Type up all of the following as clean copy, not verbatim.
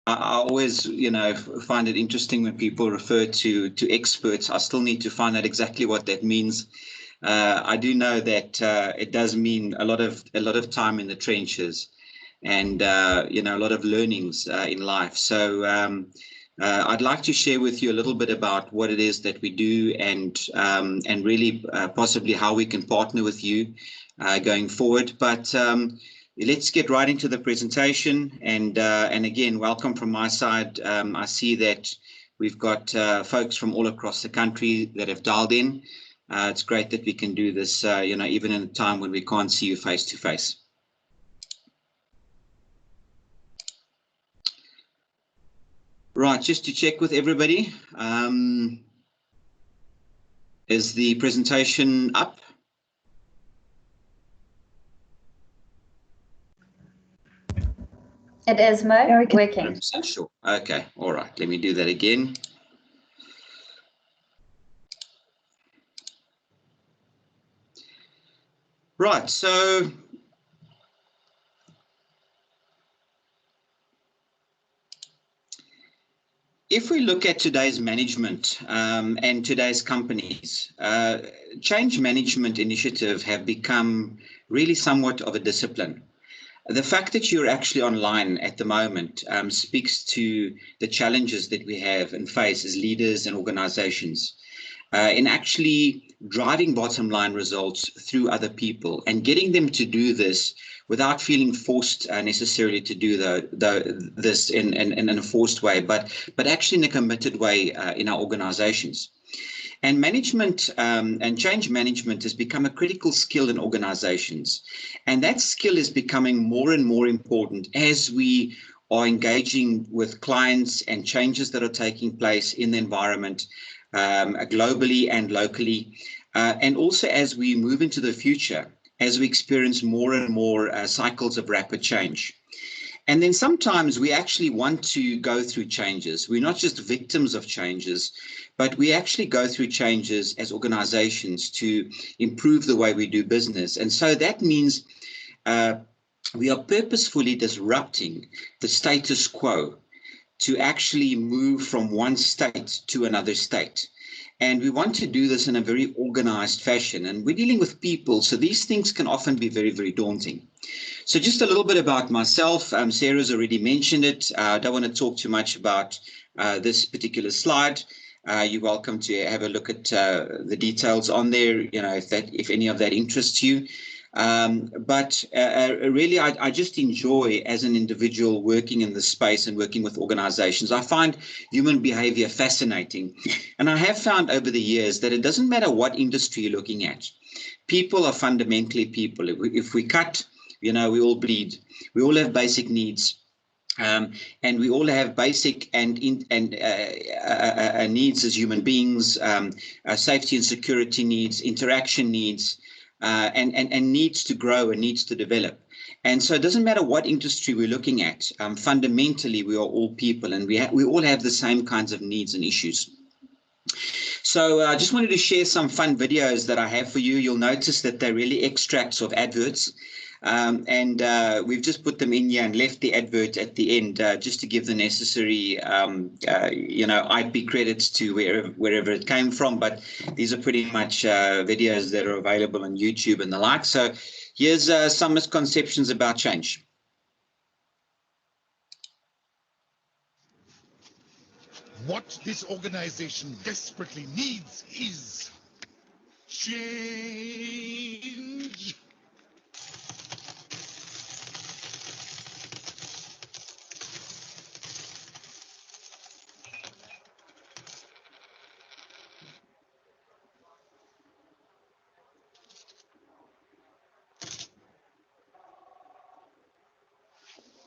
I always, find it interesting when people refer to experts. I still need to find out exactly what that means. I do know that it does mean a lot of time in the trenches, and a lot of learnings in life. So I'd like to share with you a little bit about what it is that we do, and really possibly how we can partner with you going forward. But let's get right into the presentation. And again, welcome from my side. I see that we've got folks from all across the country that have dialed in. It's great that we can do this, even in a time when we can't see you face to face. Right, just to check with everybody, is the presentation up? It is, Mo, working. Sure. Okay, all right, let me do that again. Right, so if we look at today's management and today's companies, change management initiatives have become really somewhat of a discipline. The fact that you're actually online at the moment speaks to the challenges that we have and face as leaders and organizations in actually driving bottom line results through other people and getting them to do this without feeling forced necessarily to do this in a forced way, but actually in a committed way in our organizations. And management and change management has become a critical skill in organizations. And that skill is becoming more and more important as we are engaging with clients and changes that are taking place in the environment globally and locally. And also as we move into the future, as we experience more and more cycles of rapid change. And then sometimes we actually want to go through changes. We're not just victims of changes, but we actually go through changes as organizations to improve the way we do business. And so that means we are purposefully disrupting the status quo to actually move from one state to another state. And we want to do this in a very organized fashion. And we're dealing with people, so these things can often be very, very daunting. So just a little bit about myself. Sarah's already mentioned it. I don't want to talk too much about this particular slide. You're welcome to have a look at the details on there, if any of that interests you. But really, I just enjoy as an individual working in this space and working with organizations. I find human behavior fascinating. And I have found over the years that it doesn't matter what industry you're looking at. People are fundamentally people. If we cut, we all bleed. We all have basic needs. And we all have basic and needs as human beings, safety and security needs, interaction needs, and needs to grow and needs to develop. And so it doesn't matter what industry we're looking at. Fundamentally, we are all people, and we all have the same kinds of needs and issues. So I just wanted to share some fun videos that I have for you. You'll notice that they're really extracts of adverts. And we've just put them in here and left the advert at the end just to give the necessary, IP credits to wherever it came from. But these are pretty much videos that are available on YouTube and the like. So here's some misconceptions about change. What this organization desperately needs is change.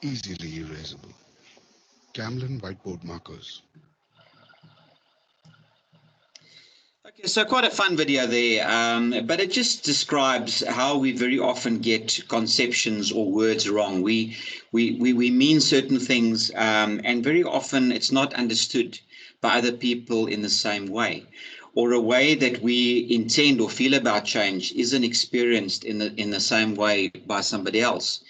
Easily erasable. Camlin whiteboard markers. Okay, so quite a fun video there, but it just describes how we very often get conceptions or words wrong. We mean certain things, and very often it's not understood by other people in the same way, or a way that we intend or feel about change isn't experienced in the same way by somebody else.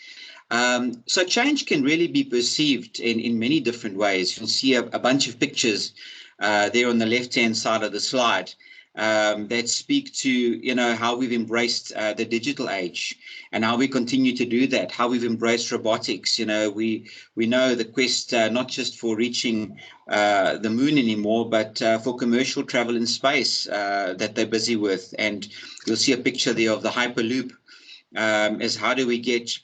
So change can really be perceived in many different ways. You'll see a bunch of pictures there on the left-hand side of the slide that speak to, you know, how we've embraced the digital age and how we continue to do that, how we've embraced robotics. You know, we know the quest not just for reaching the moon anymore, but for commercial travel in space that they're busy with. And you'll see a picture there of the Hyperloop as how do we get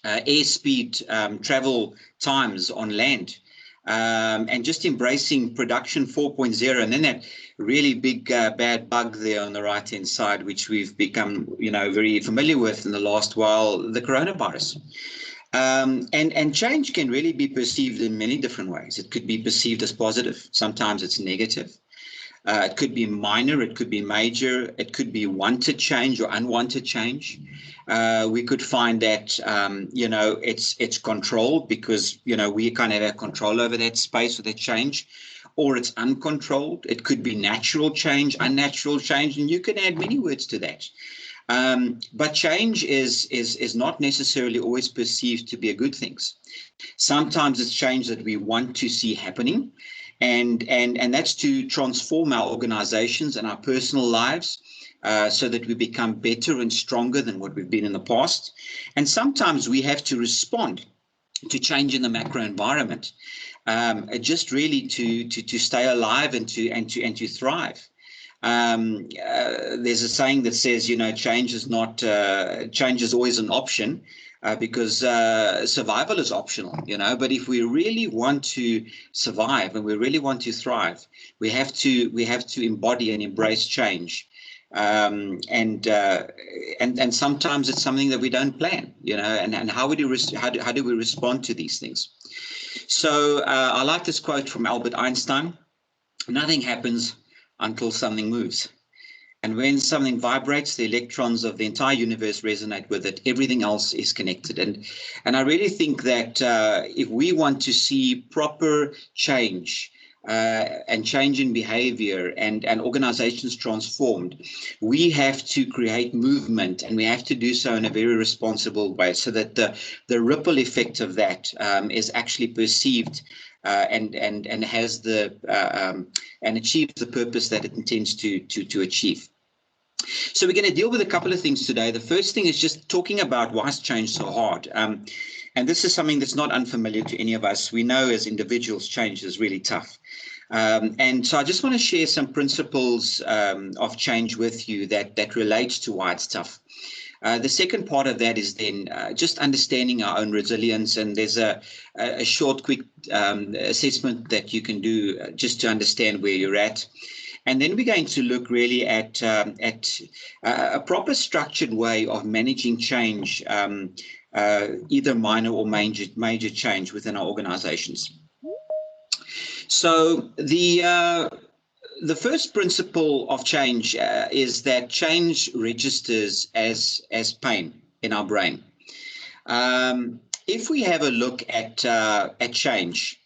airspeed travel times on land, and just embracing production 4.0, and then that really big bad bug there on the right hand side, which we've become, you know, very familiar with in the last while, the coronavirus. And change can really be perceived in many different ways. It could be perceived as positive. Sometimes it's negative. It could be minor, it could be major, it could be wanted change or unwanted change. We could find that, you know, it's controlled because, you know, we kind of have control over that space or that change, or it's uncontrolled. It could be natural change, unnatural change, and you can add many words to that. But change is not necessarily always perceived to be a good thing. Sometimes it's change that we want to see happening. And that's to transform our organizations and our personal lives so that we become better and stronger than what we've been in the past. And sometimes we have to respond to change in the macro environment, just really to stay alive and to thrive. There's a saying that says, you know, change is always an option. Because survival is optional, you know, but if we really want to survive and we really want to thrive, we have to embody and embrace change. And sometimes it's something that we don't plan, you know, and how do we respond to these things? So I like this quote from Albert Einstein: "Nothing happens until something moves. And when something vibrates, the electrons of the entire universe resonate with it. Everything else is connected." And I really think that if we want to see proper change and change in behavior and organizations transformed, we have to create movement, and we have to do so in a very responsible way so that the ripple effect of that is actually perceived and has and achieves the purpose that it intends to achieve. So we're going to deal with a couple of things today. The first thing is just talking about why is change so hard. And this is something that's not unfamiliar to any of us. We know as individuals, change is really tough. And so I just want to share some principles of change with you that relates to why it's tough. The second part of that is then just understanding our own resilience. And there's a short, quick assessment that you can do just to understand where you're at. And then we're going to look really at a proper structured way of managing change, either minor or major change within our organizations. So the first principle of change is that change registers as pain in our brain. If we have a look at change,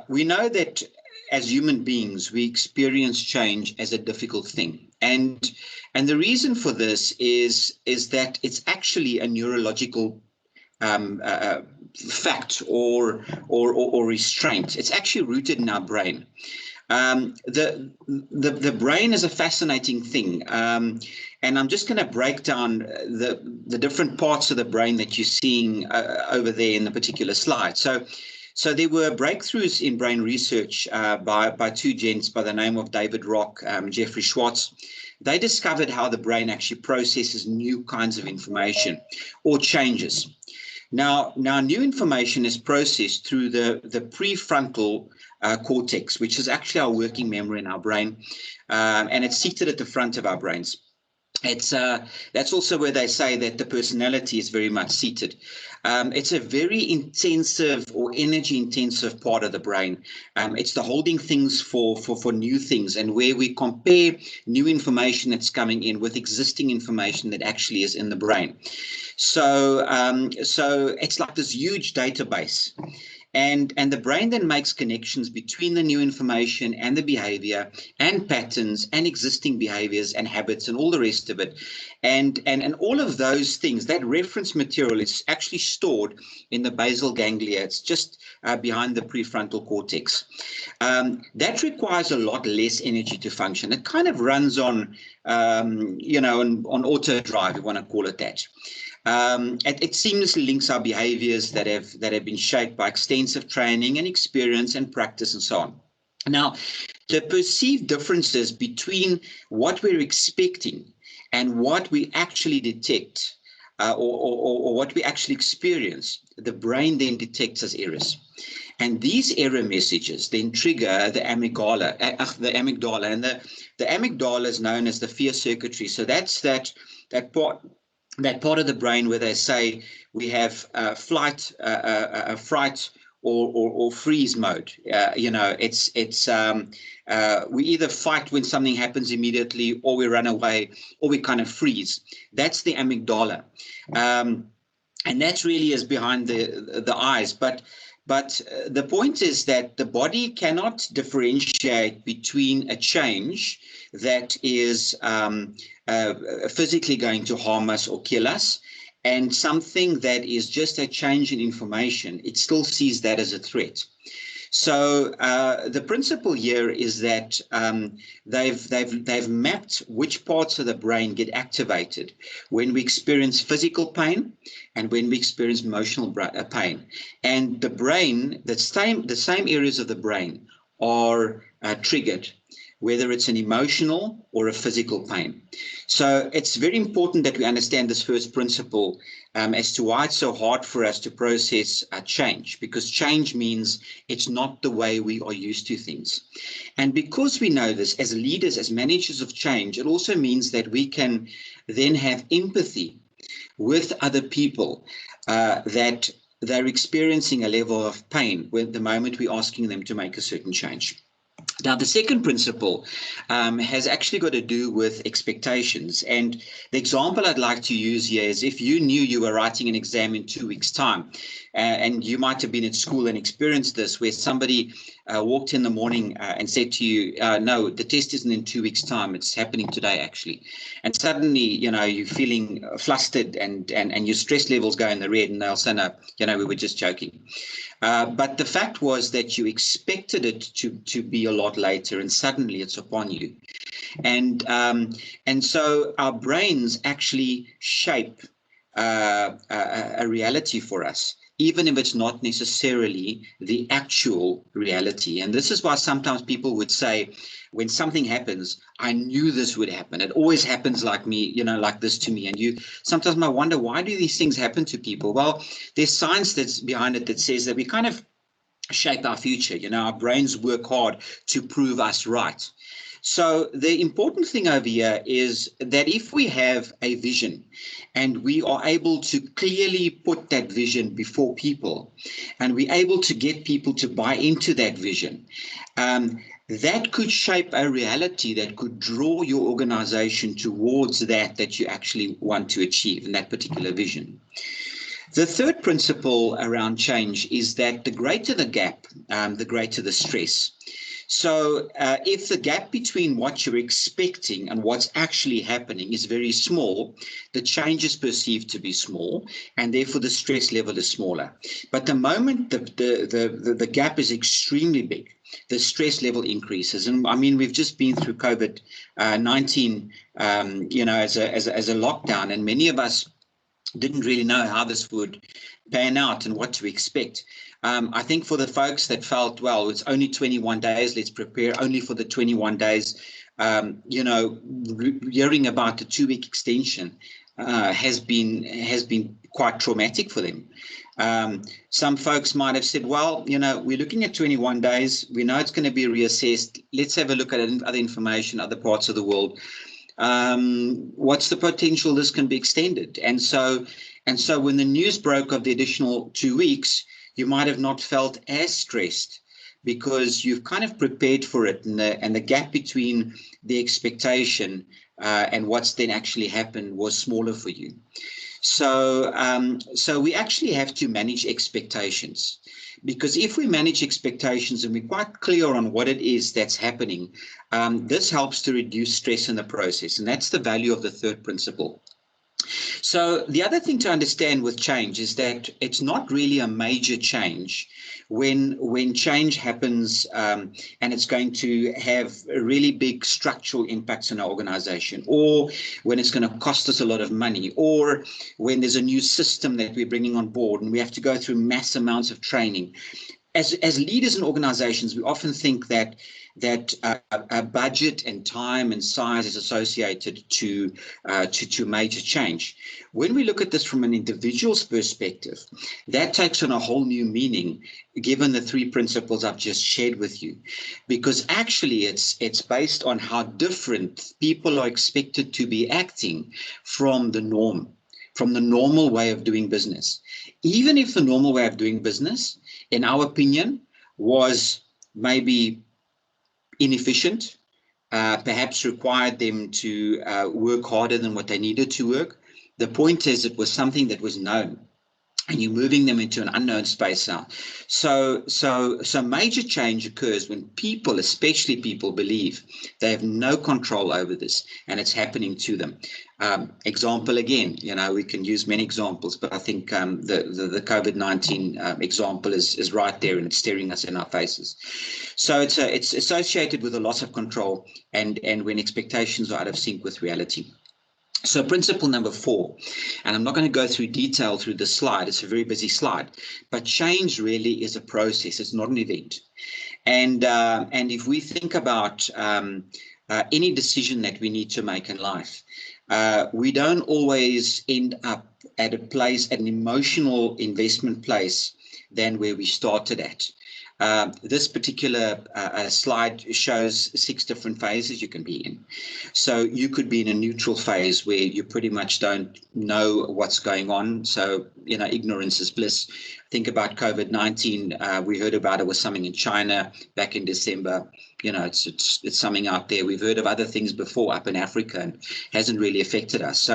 we know that as human beings, we experience change as a difficult thing. And the reason for this is that it's actually a neurological fact or restraint. It's actually rooted in our brain. The brain is a fascinating thing. And I'm just going to break down the different parts of the brain that you're seeing over there in the particular slide. So there were breakthroughs in brain research by two gents by the name of David Rock, Jeffrey Schwartz. They discovered how the brain actually processes new kinds of information or changes. Now new information is processed through the prefrontal cortex, which is actually our working memory in our brain, and it's seated at the front of our brains. That's also where they say that the personality is very much seated. It's a very intensive or energy intensive part of the brain. It's the holding things for new things, and where we compare new information that's coming in with existing information that actually is in the brain. So it's like this huge database. And the brain then makes connections between the new information and the behavior and patterns and existing behaviors and habits and all the rest of it. And all of those things, that reference material is actually stored in the basal ganglia. It's just behind the prefrontal cortex. That requires a lot less energy to function. It kind of runs on, on auto drive, if you want to call it that. It seamlessly links our behaviors that have been shaped by extensive training and experience and practice and so on. Now, the perceived differences between what we're expecting and what we actually detect or what we actually experience, the brain then detects as errors. And these error messages then trigger the amygdala, and the amygdala is known as the fear circuitry. So that's that part of the brain where they say we have flight, fright, or freeze mode. We either fight when something happens immediately, or we run away, or we kind of freeze. That's the amygdala, and that really is behind the eyes. But the point is that the body cannot differentiate between a change that is physically going to harm us or kill us and something that is just a change in information. It still sees that as a threat. So the principle here is that they've mapped which parts of the brain get activated when we experience physical pain and when we experience emotional pain. And the brain, the same areas of the brain are triggered, whether it's an emotional or a physical pain. So it's very important that we understand this first principle as to why it's so hard for us to process change, because change means it's not the way we are used to things. And because we know this, as leaders, as managers of change, it also means that we can then have empathy with other people that they're experiencing a level of pain with the moment we're asking them to make a certain change. Now, the second principle has actually got to do with expectations. And the example I'd like to use here is if you knew you were writing an exam in 2 weeks' time, and you might have been at school and experienced this, where somebody walked in the morning and said to you, no, the test isn't in 2 weeks' time, it's happening today, actually. And suddenly, you're feeling flustered and your stress levels go in the red, and they'll say, no, we were just joking. But the fact was that you expected it to be a lot later, and suddenly it's upon you. And so our brains actually shape a reality for us, even if it's not necessarily the actual reality. And this is why sometimes people would say, when something happens, I knew this would happen. It always happens like me, like this to me. And you sometimes might wonder, why do these things happen to people? Well, there's science that's behind it that says that we kind of shape our future. Our brains work hard to prove us right. So the important thing over here is that if we have a vision and we are able to clearly put that vision before people, and we're able to get people to buy into that vision, that could shape a reality that could draw your organization towards that you actually want to achieve in that particular vision. The third principle around change is that the greater the gap, the greater the stress. So if the gap between what you're expecting and what's actually happening is very small, the change is perceived to be small, and therefore the stress level is smaller. But the moment the gap is extremely big, the stress level increases. And I mean, we've just been through COVID-19, as a lockdown, and many of us didn't really know how this would pan out and what to expect. I think for the folks that felt, well, it's only 21 days, let's prepare only for the 21 days, hearing about the 2-week extension has been quite traumatic for them. Some folks might have said, well, we're looking at 21 days. We know it's going to be reassessed. Let's have a look at other information, other parts of the world. What's the potential this can be extended? And so when the news broke of the additional 2 weeks, you might have not felt as stressed because you've kind of prepared for it, and the gap between the expectation and what's then actually happened was smaller for you. So we actually have to manage expectations, because if we manage expectations and we're quite clear on what it is that's happening, this helps to reduce stress in the process. And that's the value of the third principle. So the other thing to understand with change is that it's not really a major change when change happens, and it's going to have really big structural impacts on our organization, or when it's going to cost us a lot of money, or when there's a new system that we're bringing on board and we have to go through mass amounts of training. As leaders in organizations, we often think that a budget and time and size is associated to major change. When we look at this from an individual's perspective, that takes on a whole new meaning, given the three principles I've just shared with you, because actually it's based on how different people are expected to be acting from the norm, from the normal way of doing business. Even if the normal way of doing business, in our opinion, was maybe inefficient, perhaps required them to work harder than what they needed to work. The point is, it was something that was known, and you're moving them into an unknown space now. So major change occurs when people, especially people, believe they have no control over this, and it's happening to them. Example again, we can use many examples, but I think the COVID-19 example is right there, and it's staring us in our faces. So it's associated with a loss of control, and when expectations are out of sync with reality. So principle number 4, and I'm not going to go through detail through this slide, it's a very busy slide, but change really is a process, it's not an event. And if we think about any decision that we need to make in life, we don't always end up at a place, an emotional investment place, than where we started at. This particular slide shows 6 different phases you can be in. So you could be in a neutral phase where you pretty much don't know what's going on. So, ignorance is bliss. Think about COVID-19. We heard about it was something in China back in December. It's something out there. We've heard of other things before up in Africa, and hasn't really affected us.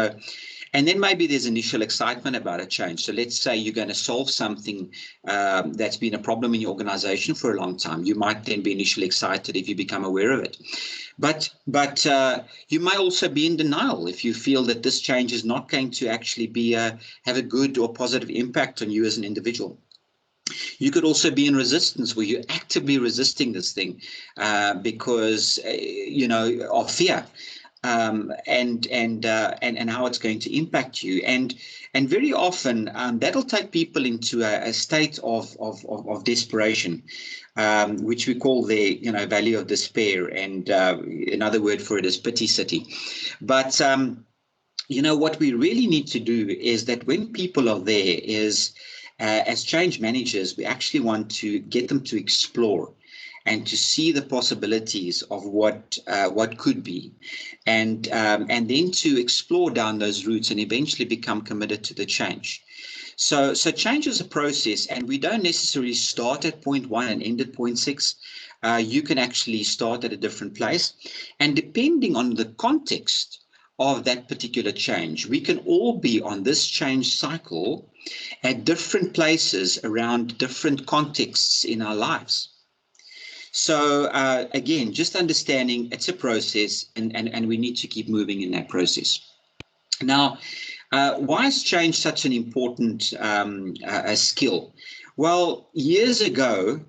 And then maybe there's initial excitement about a change. So let's say you're going to solve something that's been a problem in your organization for a long time. You might then be initially excited if you become aware of it. But you might also be in denial if you feel that this change is not going to actually have a good or positive impact on you as an individual. You could also be in resistance, where you're actively resisting this thing because, of fear. And how it's going to impact you, and very often that'll take people into a state of desperation, which we call the valley of despair, and another word for it is pity city. But what we really need to do is that when people are there, is as change managers, we actually want to get them to explore and to see the possibilities of what could be, and then to explore down those routes and eventually become committed to the change. So change is a process, and we don't necessarily start at point 1 and end at point 6. You can actually start at a different place, and depending on the context of that particular change, we can all be on this change cycle at different places around different contexts in our lives. So again, just understanding it's a process, and we need to keep moving in that process. Now, why is change such an important skill? Well, years ago,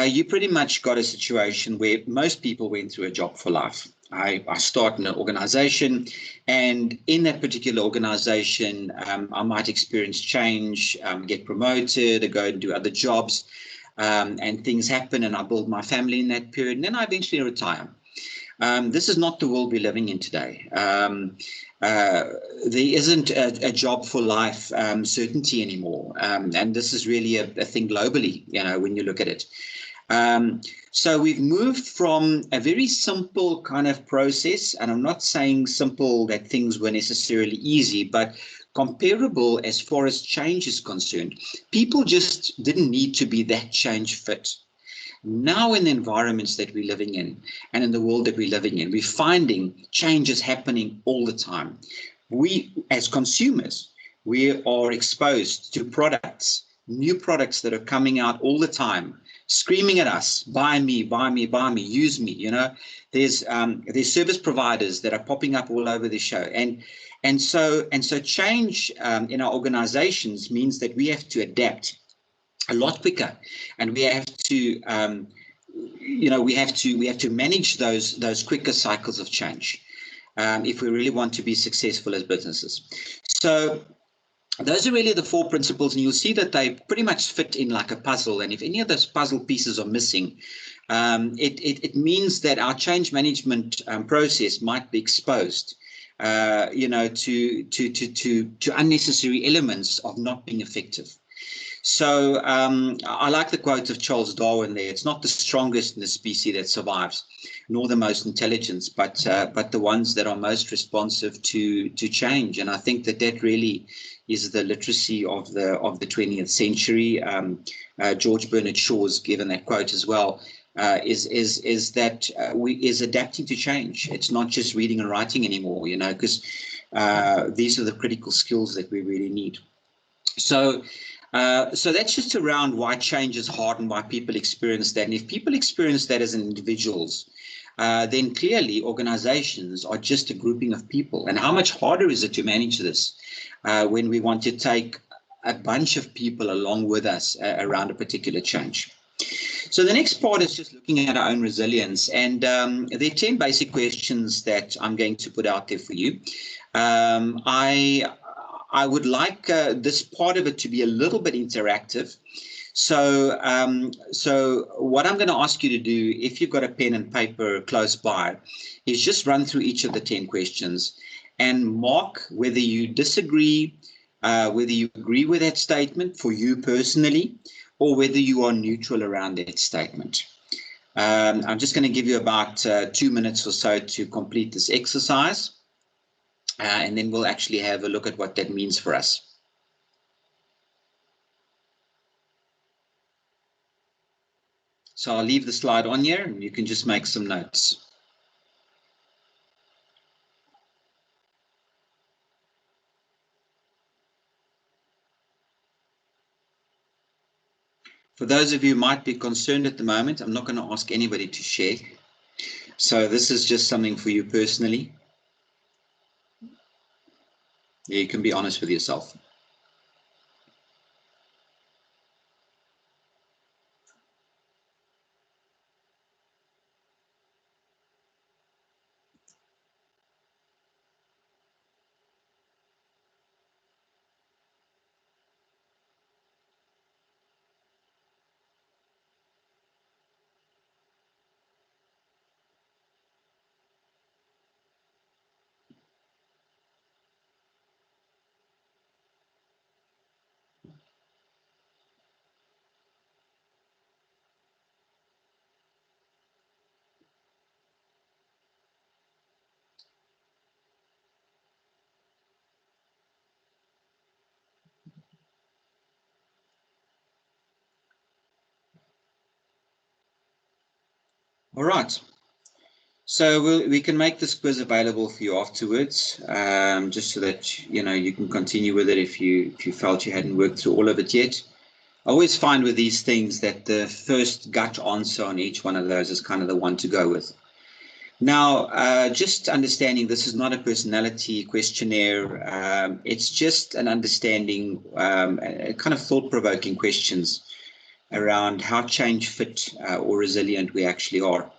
you pretty much got a situation where most people went through a job for life. I start in an organization, and in that particular organization, I might experience change, get promoted, or go and do other jobs. And things happen, and I build my family in that period, and then I eventually retire. This is not the world we're living in today. There isn't a job for life certainty anymore, and this is really a thing globally, when you look at it. So we've moved from a very simple kind of process, and I'm not saying simple that things were necessarily easy, but comparable as far as change is concerned. People just didn't need to be that change fit. Now in the environments that we're living in, and in the world that we're living in, we're finding changes happening all the time. We, as consumers, we are exposed to products, new products that are coming out all the time, screaming at us, buy me, buy me, buy me, use me. There's service providers that are popping up all over the show, and so change in our organizations means that we have to adapt a lot quicker, and we have to we have to manage those quicker cycles of change if we really want to be successful as businesses. So those are really the 4 principles, and you'll see that they pretty much fit in like a puzzle. And if any of those puzzle pieces are missing, it means that our change management process might be exposed, to unnecessary elements of not being effective. So I like the quote of Charles Darwin there. It's not the strongest in the species that survives, nor the most intelligent, but the ones that are most responsive to change. And I think that really is the literacy of the 20th century. George Bernard Shaw's given that quote as well. Is adapting to change. It's not just reading and writing anymore, because these are the critical skills that we really need. So that's just around why change is hard and why people experience that. And if people experience that as individuals, then clearly organizations are just a grouping of people. And how much harder is it to manage this when we want to take a bunch of people along with us around a particular change? So the next part is just looking at our own resilience. And there are 10 basic questions that I'm going to put out there for you. I would like this part of it to be a little bit interactive. So what I'm going to ask you to do, if you've got a pen and paper close by, is just run through each of the 10 questions and mark whether you disagree, whether you agree with that statement for you personally, or whether you are neutral around that statement. I'm just going to give you about 2 minutes or so to complete this exercise. And then we'll actually have a look at what that means for us. So I'll leave the slide on here and you can just make some notes. For those of you who might be concerned at the moment, I'm not going to ask anybody to share. So this is just something for you personally. Yeah, you can be honest with yourself. All right. So we can make this quiz available for you afterwards, just so that you can continue with it if you felt you hadn't worked through all of it yet. I always find with these things that the first gut answer on each one of those is kind of the one to go with. Now, just understanding this is not a personality questionnaire. It's just an understanding, kind of thought-provoking questions around how change fit or resilient we actually are.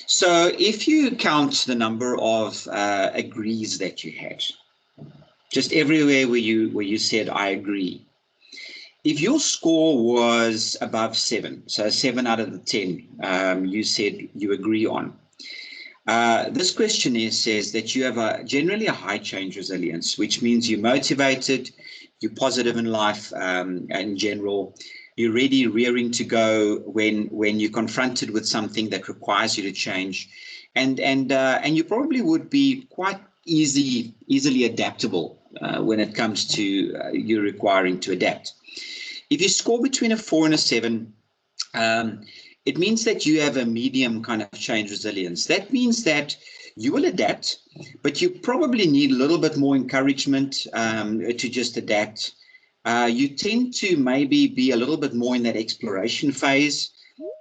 So if you count the number of agrees that you had, just everywhere where you said, I agree, if your score was above 7, so 7 out of the 10 you said you agree on, this questionnaire says that you have generally a high change resilience, which means you're motivated, you're positive in life in general, you're ready, rearing to go when you're confronted with something that requires you to change, and you probably would be quite easily adaptable when it comes to you requiring to adapt. If you score between a 4 and a 7, it means that you have a medium kind of change resilience. That means that you will adapt, but you probably need a little bit more encouragement to just adapt. You tend to maybe be a little bit more in that exploration phase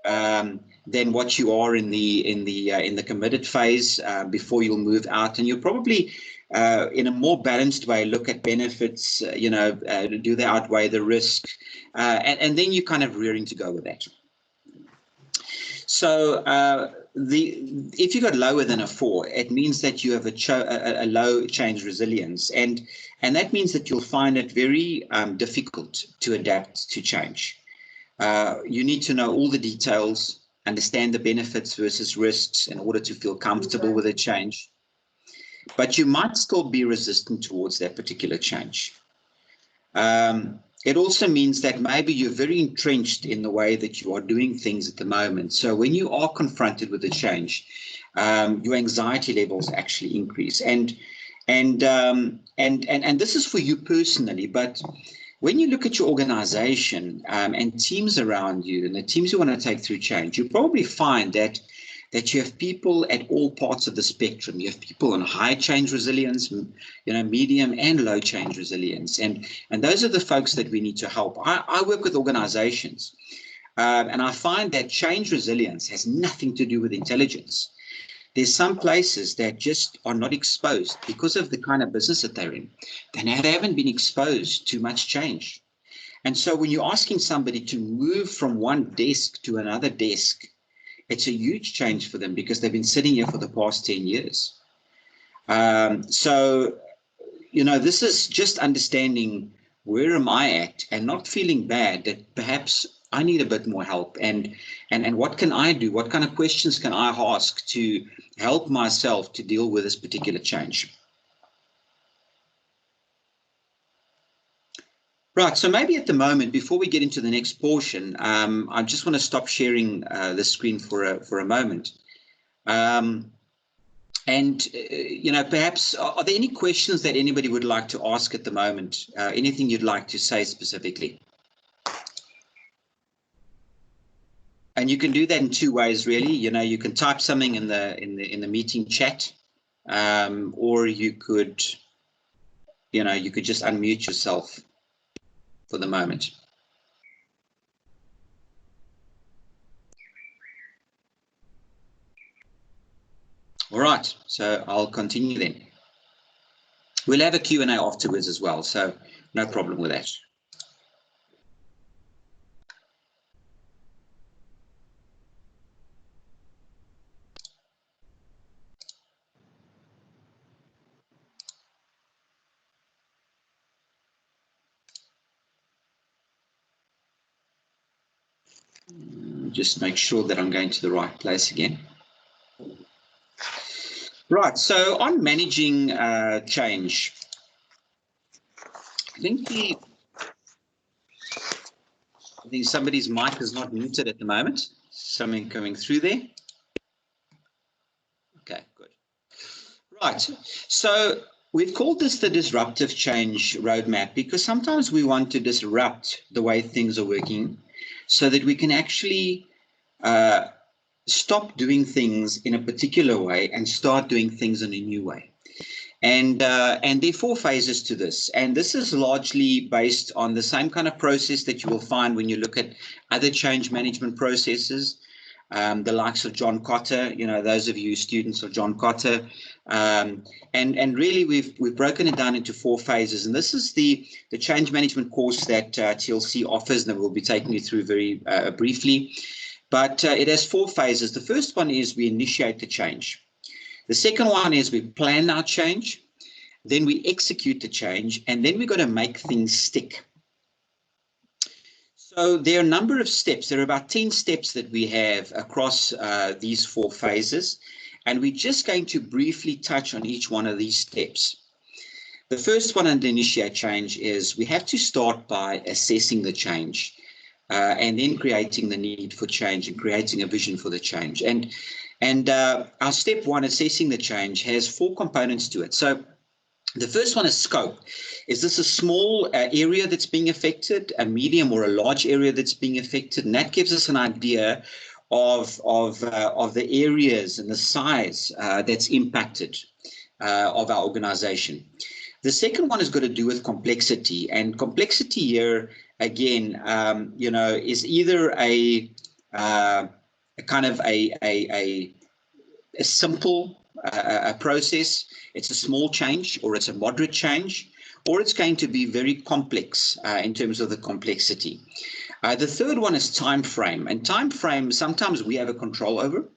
than what you are in the committed phase before you'll move out, and you'll probably in a more balanced way look at benefits. Do they outweigh the risk, and then you're kind of rearing to go with that. So if you got lower than a 4, it means that you have a low change resilience, and that means that you'll find it very difficult to adapt to change. You need to know all the details, understand the benefits versus risks in order to feel comfortable with a change. But you might still be resistant towards that particular change. It also means that maybe you're very entrenched in the way that you are doing things at the moment. So when you are confronted with a change, your anxiety levels actually increase. And this is for you personally, but when you look at your organization and teams around you and the teams you want to take through change, you probably find that you have people at all parts of the spectrum. You have people on high change resilience, medium and low change resilience. And those are the folks that we need to help. I work with organizations and I find that change resilience has nothing to do with intelligence. There's some places that just are not exposed because of the kind of business that they're in. They haven't been exposed to much change. And so when you're asking somebody to move from one desk to another desk, it's a huge change for them because they've been sitting here for the past 10 years. So, this is just understanding where am I at and not feeling bad that perhaps I need a bit more help. And what can I do? What kind of questions can I ask to help myself to deal with this particular change? Right, so maybe at the moment, before we get into the next portion, I just want to stop sharing the screen for a moment. Perhaps, are there any questions that anybody would like to ask at the moment? Anything you'd like to say specifically? And you can do that in 2 ways, really. You can type something in the meeting chat, or you could just unmute yourself for the moment. All right, so I'll continue then. We'll have a Q&A afterwards as well, so no problem with that. Just make sure that I'm going to the right place again. Right, so on managing change, I think somebody's mic is not muted at the moment. Something coming through there. Okay, good. Right, so we've called this the disruptive change roadmap because sometimes we want to disrupt the way things are working so that we can actually stop doing things in a particular way and start doing things in a new way. And there are 4 phases to this. And this is largely based on the same kind of process that you will find when you look at other change management processes, the likes of John Cotter, those of you students of John Cotter. And really, we've broken it down into 4 phases. And this is the change management course that TLC offers, and we'll be taking you through very briefly. But it has 4 phases. The first one is we initiate the change. The second one is we plan our change. Then we execute the change. And then we've got to make things stick. So there are a number of steps. There are about 10 steps that we have across these 4 phases. And we're just going to briefly touch on each one of these steps. The first one under initiate change is we have to start by assessing the change. And then creating the need for change and creating a vision for the change. And our step 1, assessing the change, has 4 components to it. So the first one is scope. Is this a small area that's being affected, a medium or a large area that's being affected? And that gives us an idea of the areas and the size that's impacted of our organization. The second one has got to do with complexity, and complexity here again, is either a kind of a simple process. It's a small change, or it's a moderate change, or it's going to be very complex in terms of the complexity. The third one is time frame, and time frame sometimes we have a control over.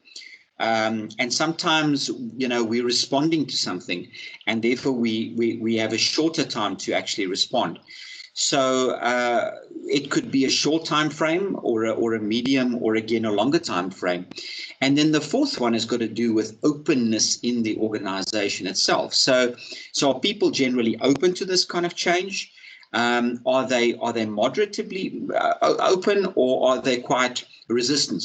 And sometimes, we're responding to something, and therefore we have a shorter time to actually respond. So it could be a short time frame, or a medium, or again a longer time frame. And then the fourth one has got to do with openness in the organization itself. So are people generally open to this kind of change? Are they moderately open, or are they quite resistant?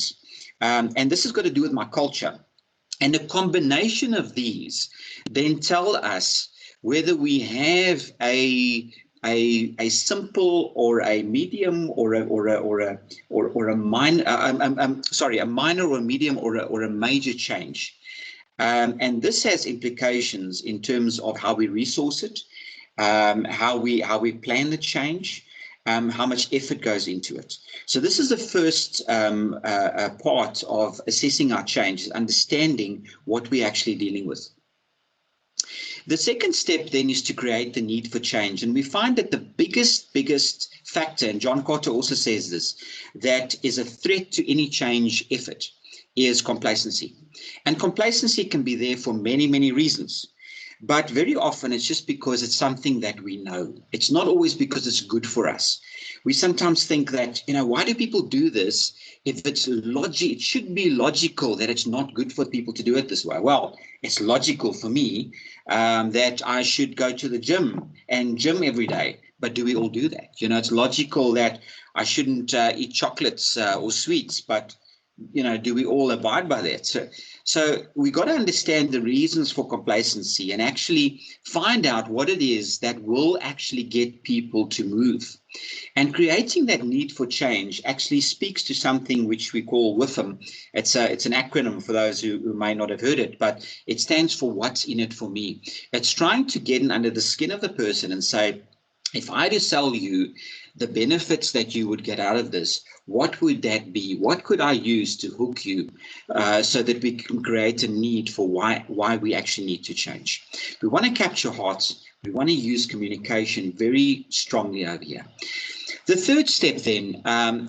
And this has got to do with my culture. And the combination of these then tell us whether we have a simple, or a medium, or a minor, a minor, or a medium, or a major change. And this has implications in terms of how we resource it, how we plan the change, how much effort goes into it. So this is the first part of assessing our change, understanding what we're actually dealing with. The second step then is to create the need for change. And we find that the biggest factor, and John Carter also says this, that is a threat to any change effort, is complacency. And complacency can be there for many, many reasons. But very often it's just because it's something that we know. It's not always because it's good for us. We sometimes think that, why do people do this? If it's it should be logical that it's not good for people to do it this way. Well, it's logical for me that I should go to the gym every day. But do we all do that? It's logical that I shouldn't eat chocolates or sweets, but do we all abide by that? So we got to understand the reasons for complacency and actually find out what it is that will actually get people to move. And creating that need for change actually speaks to something which we call WIFM. It's an acronym for those who may not have heard it, but it stands for what's in it for me. It's trying to get in under the skin of the person and say, if I do sell you the benefits that you would get out of this, what would that be? What could I use to hook you so that we can create a need for why we actually need to change? We want to capture hearts. We want to use communication very strongly over here. The third step then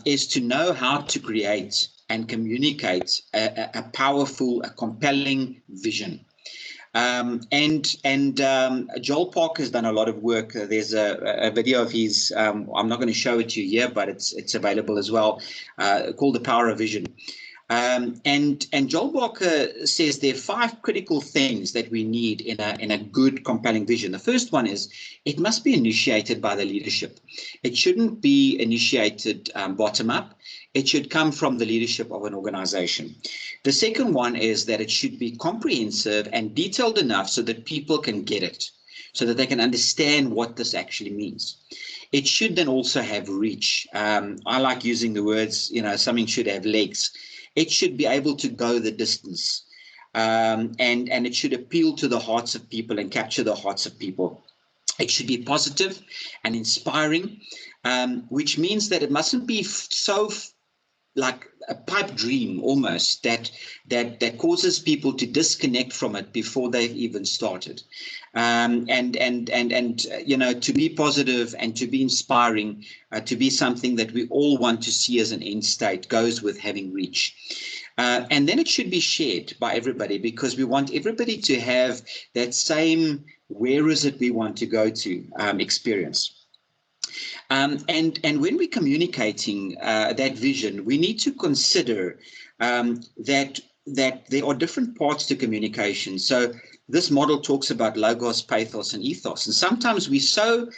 is to know how to create and communicate a powerful, a compelling vision. Joel Parker has done a lot of work. There's a video of his. I'm not going to show it to you here, but it's available as well, called The Power of Vision. And Joel Parker says there are 5 critical things that we need in a good, compelling vision. The first one is it must be initiated by the leadership. It shouldn't be initiated bottom up. It should come from the leadership of an organization. The second one is that it should be comprehensive and detailed enough so that people can get it, so that they can understand what this actually means. It should then also have reach. I like using the words, something should have legs. It should be able to go the distance, and it should appeal to the hearts of people and capture the hearts of people. It should be positive and inspiring, which means that it mustn't be so like a pipe dream almost that causes people to disconnect from it before they've even started. To be positive and to be inspiring, to be something that we all want to see as an end state goes with having reach. And then it should be shared by everybody, because we want everybody to have that same where is it we want to go to experience. And when we're communicating that vision, we need to consider that there are different parts to communication. So this model talks about logos, pathos, and ethos. And sometimes we're so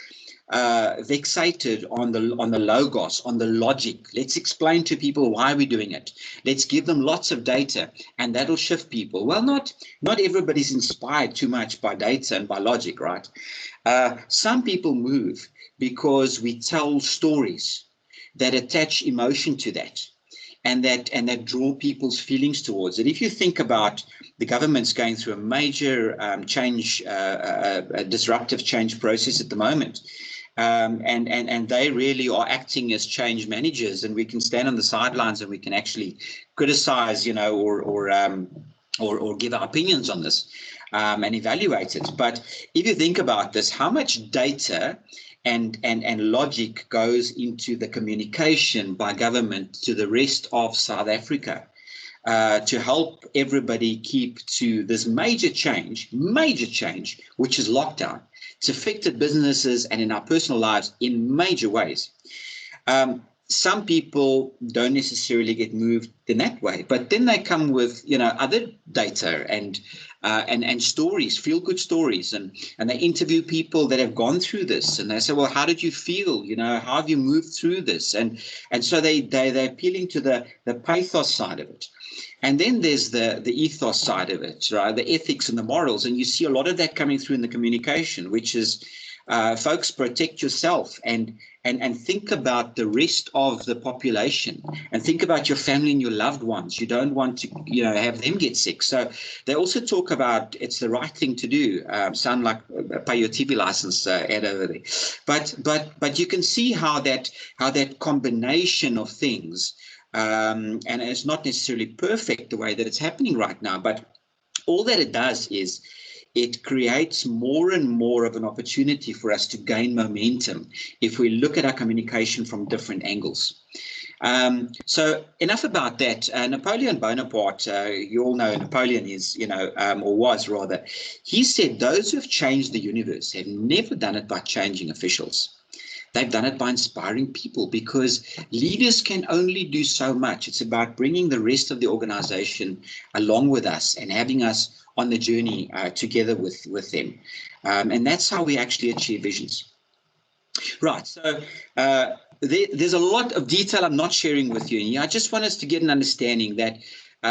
fixated on the logos, on the logic. Let's explain to people why we're doing it. Let's give them lots of data, and that'll shift people. Well, not everybody's inspired too much by data and by logic, right? Some people move because we tell stories that attach emotion to that. and that draw people's feelings towards it. If you think about the government's going through a major a disruptive change process at the moment, and they really are acting as change managers, and we can stand on the sidelines and we can actually criticize, or give our opinions on this, and evaluate it. But if you think about this, how much data and logic goes into the communication by government to the rest of South Africa to help everybody keep to this major change, which is lockdown. It's affected businesses and in our personal lives in major ways. Some people don't necessarily get moved in that way, but then they come with, other data and stories, feel good stories, and they interview people that have gone through this, and they say, well, how did you feel? How have you moved through this? And so they're appealing to the pathos side of it. And then there's the ethos side of it, right? The ethics and the morals. And you see a lot of that coming through in the communication, which is, folks, protect yourself and think about the rest of the population, and think about your family and your loved ones. You don't want to, have them get sick. So they also talk about it's the right thing to do. Sound like pay your TV license ad over there. But you can see how that combination of things, and it's not necessarily perfect the way that it's happening right now, but all that it does is it creates more and more of an opportunity for us to gain momentum if we look at our communication from different angles. So enough about that. Napoleon Bonaparte, you all know Napoleon is, or was rather, he said those who have changed the universe have never done it by changing officials. They've done it by inspiring people, because leaders can only do so much. It's about bringing the rest of the organization along with us and having us on the journey together with them. And that's how we actually achieve visions. Right, so there's a lot of detail I'm not sharing with you. And I just want us to get an understanding that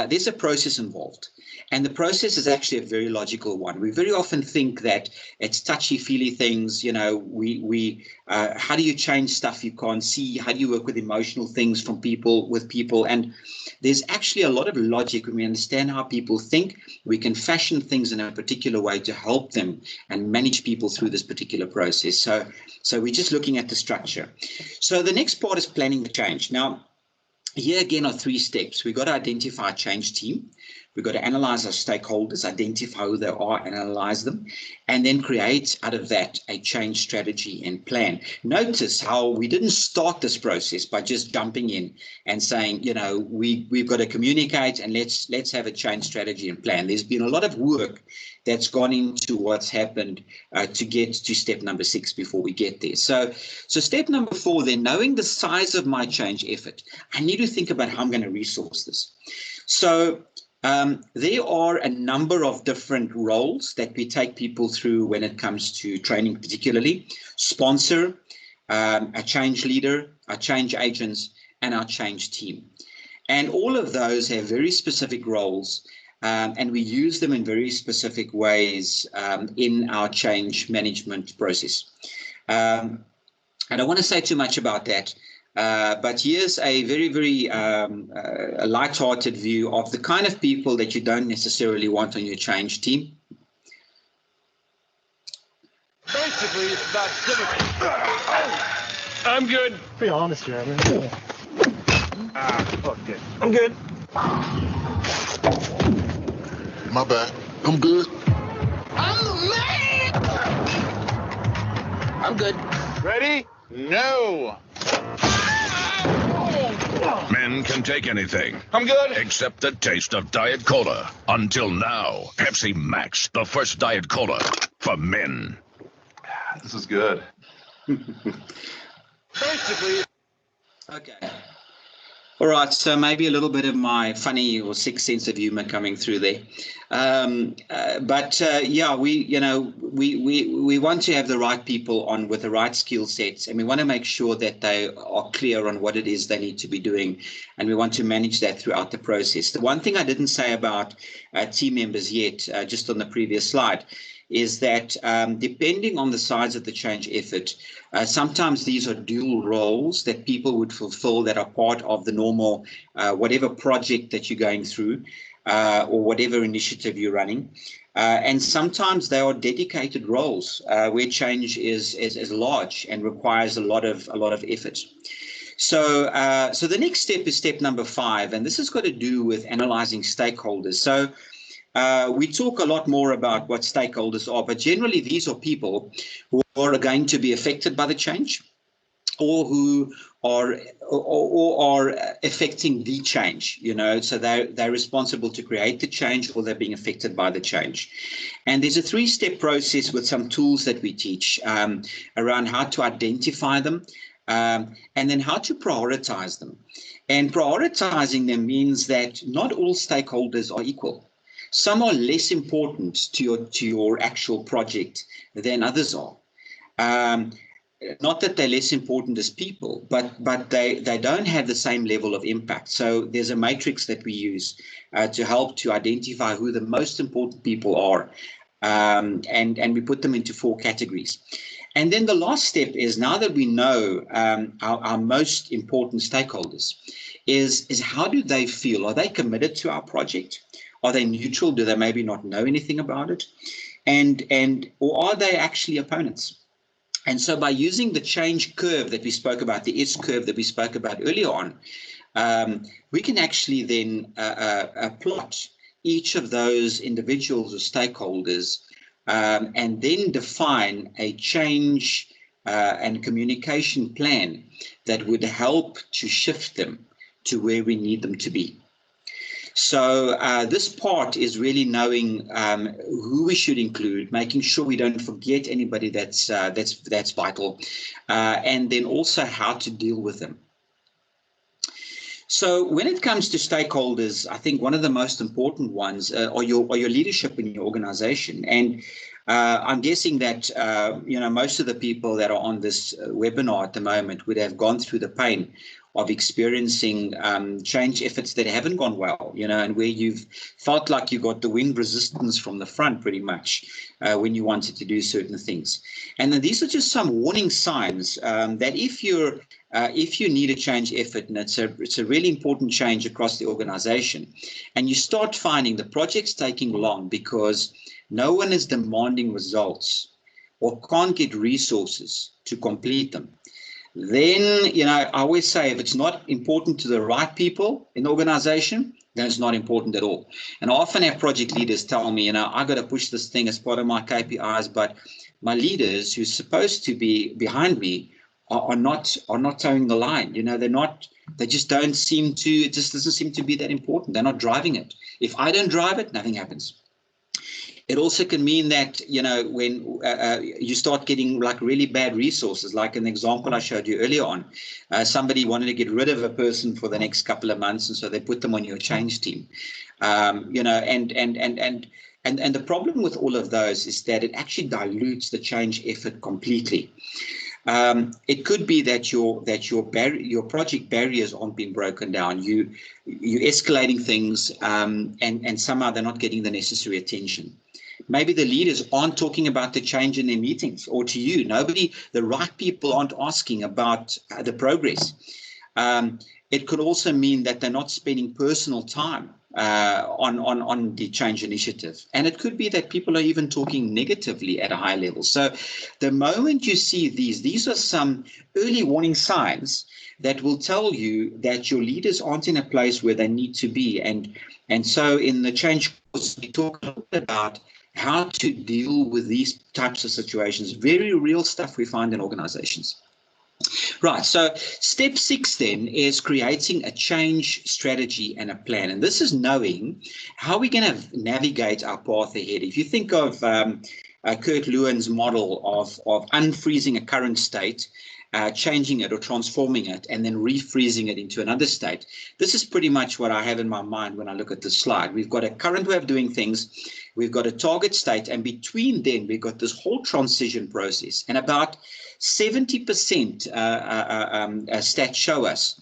there's a process involved. And the process is actually a very logical one. We very often think that it's touchy-feely things, how do you change stuff you can't see? How do you work with emotional things with people? And there's actually a lot of logic when we understand how people think. We can fashion things in a particular way to help them and manage people through this particular process. So we're just looking at the structure. So the next part is planning the change. Now, here again are 3 steps. We've got to identify a change team. We've got to analyze our stakeholders, identify who they are, analyze them, and then create out of that a change strategy and plan. Notice how we didn't start this process by just jumping in and saying, we've got to communicate and let's have a change strategy and plan. There's been a lot of work that's gone into what's happened to get to step number 6 before we get there. So step number 4, then, knowing the size of my change effort, I need to think about how I'm going to resource this. So there are a number of different roles that we take people through when it comes to training, particularly sponsor, a change leader, our change agents, and our change team. And all of those have very specific roles, and we use them in very specific ways in our change management process. I don't want to say too much about that. But here's a very, very a light-hearted view of the kind of people that you don't necessarily want on your change team. Basically, it's about I'm good. Be honest here, Fuck it. I'm good. My bad. I'm good. I'm the man! I'm good. Ready? No. Men can take anything. I'm good. Except the taste of Diet Cola. Until now, Pepsi Max, the first Diet Cola for men. This is good. Basically. Okay. All right, so maybe a little bit of my funny or sixth sense of humor coming through there, but we want to have the right people on with the right skill sets, and we want to make sure that they are clear on what it is they need to be doing, and we want to manage that throughout the process. The one thing I didn't say about team members yet, just on the previous slide, is that depending on the size of the change effort, sometimes these are dual roles that people would fulfill that are part of the normal whatever project that you're going through or whatever initiative you're running. And sometimes they are dedicated roles where change is large and requires a lot of effort. So the next step is step number 5, and this has got to do with analyzing stakeholders. So we talk a lot more about what stakeholders are, but generally these are people who are going to be affected by the change, or who are affecting the change, so they're responsible to create the change, or they're being affected by the change. And there's a 3-step process with some tools that we teach around how to identify them, and then how to prioritize them. And prioritizing them means that not all stakeholders are equal. Some are less important to your actual project than others are. Not that they're less important as people, but they don't have the same level of impact. So there's a matrix that we use to help to identify who the most important people are, and we put them into 4 categories. And then the last step is, now that we know our most important stakeholders, is how do they feel? Are they committed to our project? Are they neutral? Do they maybe not know anything about it? Or are they actually opponents? And so by using the change curve that we spoke about, the S curve that we spoke about earlier on, we can actually then plot each of those individuals or stakeholders, and then define a change and communication plan that would help to shift them to where we need them to be. So this part is really knowing who we should include, making sure we don't forget anybody that's vital, and then also how to deal with them. So when it comes to stakeholders, I think one of the most important ones are your leadership in your organization. And I'm guessing that most of the people that are on this webinar at the moment would have gone through the pain of experiencing change efforts that haven't gone well, and where you've felt like you got the wind resistance from the front pretty much when you wanted to do certain things. And then these are just some warning signs that if you need a change effort, and it's a really important change across the organization, and you start finding the project's taking long because no one is demanding results or can't get resources to complete them, then, I always say, if it's not important to the right people in the organization, then it's not important at all. And I often have project leaders tell me, I got to push this thing as part of my KPIs, but my leaders who's supposed to be behind me are not towing the line. They just don't seem to, it just doesn't seem to be that important. They're not driving it. If I don't drive it, nothing happens. It also can mean that, when you start getting like really bad resources, like an example I showed you earlier on, somebody wanted to get rid of a person for the next couple of months, and so they put them on your change team, and the problem with all of those is that it actually dilutes the change effort completely. It could be that your project barriers aren't being broken down. You're escalating things, and somehow they're not getting the necessary attention. Maybe the leaders aren't talking about the change in their meetings, or to you, the right people aren't asking about the progress. It could also mean that they're not spending personal time on the change initiative. And it could be that people are even talking negatively at a high level. So the moment you see these are some early warning signs that will tell you that your leaders aren't in a place where they need to be. And so in the change course, we talk a little bit about how to deal with these types of situations, very real stuff we find in organizations. Right, so step 6 then is creating a change strategy and a plan. And this is knowing how we're going to navigate our path ahead. If you think of Kurt Lewin's model of unfreezing a current state, changing it or transforming it, and then refreezing it into another state, this is pretty much what I have in my mind when I look at this slide. We've got a current way of doing things. We've got a target state, and between them, we've got this whole transition process. And about 70% stats show us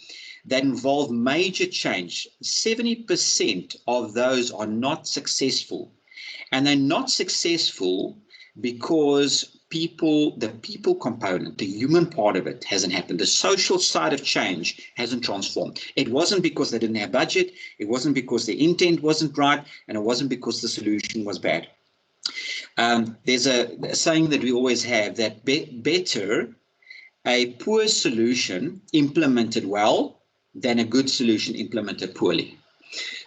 that involve major change. 70% of those are not successful. And they're not successful because the people component, the human part of it hasn't happened. The social side of change hasn't transformed. It wasn't because they didn't have budget. It wasn't because the intent wasn't right. And it wasn't because the solution was bad. There's a saying that we always have that better a poor solution implemented well than a good solution implemented poorly.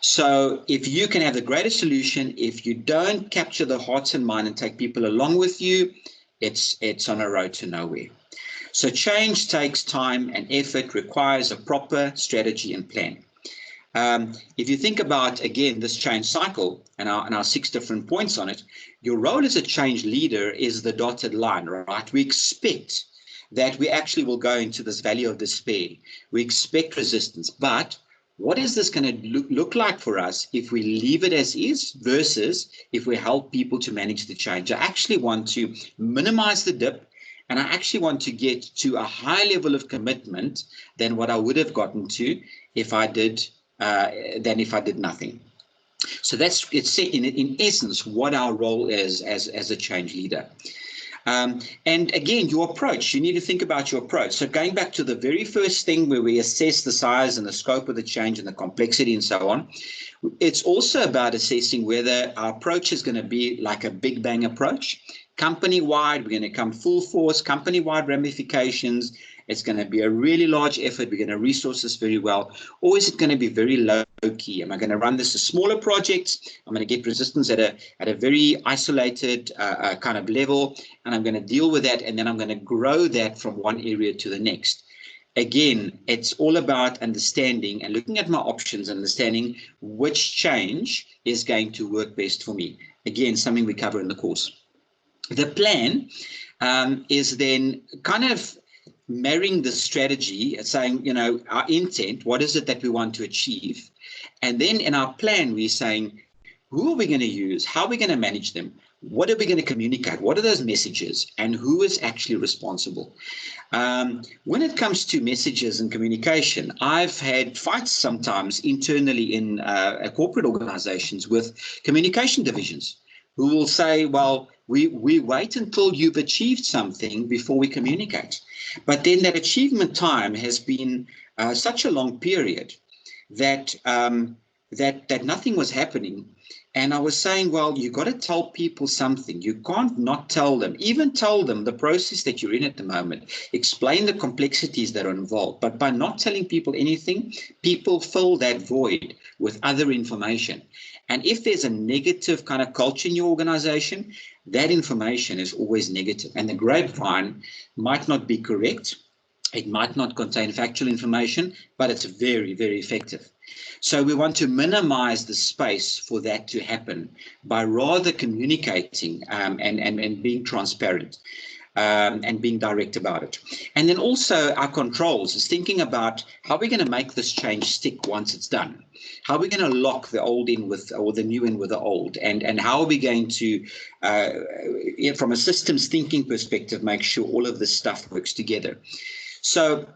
So if you can have the greatest solution, if you don't capture the hearts and mind and take people along with you, it's on a road to nowhere. So change takes time and effort, requires a proper strategy and plan. If you think about, again, this change cycle and our 6 different points on it, your role as a change leader is the dotted line, right? We expect that we actually will go into this valley of despair. We expect resistance, but what is this going to look like for us if we leave it as is versus if we help people to manage the change? I actually want to minimize the dip, and I actually want to get to a high level of commitment than what I would have gotten to if I did nothing. So it's in essence what our role is as a change leader. And again, your approach, you need to think about your approach. So going back to the very first thing where we assess the size and the scope of the change and the complexity and so on, it's also about assessing whether our approach is going to be like a big bang approach. Company-wide, we're going to come full force, company-wide ramifications. It's going to be a really large effort. We're going to resource this very well. Or is it going to be very low key? Am I going to run this as smaller projects? I'm going to get resistance at a very isolated kind of level, and I'm going to deal with that, and then I'm going to grow that from one area to the next. Again, it's all about understanding and looking at my options, understanding which change is going to work best for me. Again, something we cover in the course. The plan is then kind of marrying the strategy and saying, our intent, what is it that we want to achieve? And then in our plan, we're saying, who are we going to use? How are we going to manage them? What are we going to communicate? What are those messages? And who is actually responsible? When it comes to messages and communication, I've had fights sometimes internally in corporate organizations with communication divisions who will say, well, we wait until you've achieved something before we communicate. But then that achievement time has been such a long period that that nothing was happening. And I was saying, well, you got to tell people something. You can't not tell them. Even tell them the process that you're in at the moment. Explain the complexities that are involved. But by not telling people anything, people fill that void with other information. And if there's a negative kind of culture in your organization, that information is always negative. And the grapevine might not be correct. It might not contain factual information, but it's very, very effective. So we want to minimize the space for that to happen by rather communicating and being transparent and being direct about it. And then also our controls is thinking about how we're going to make this change stick once it's done. How are we going to lock the old in with, or the new in with the old? And how are we going to, from a systems thinking perspective, make sure all of this stuff works together? So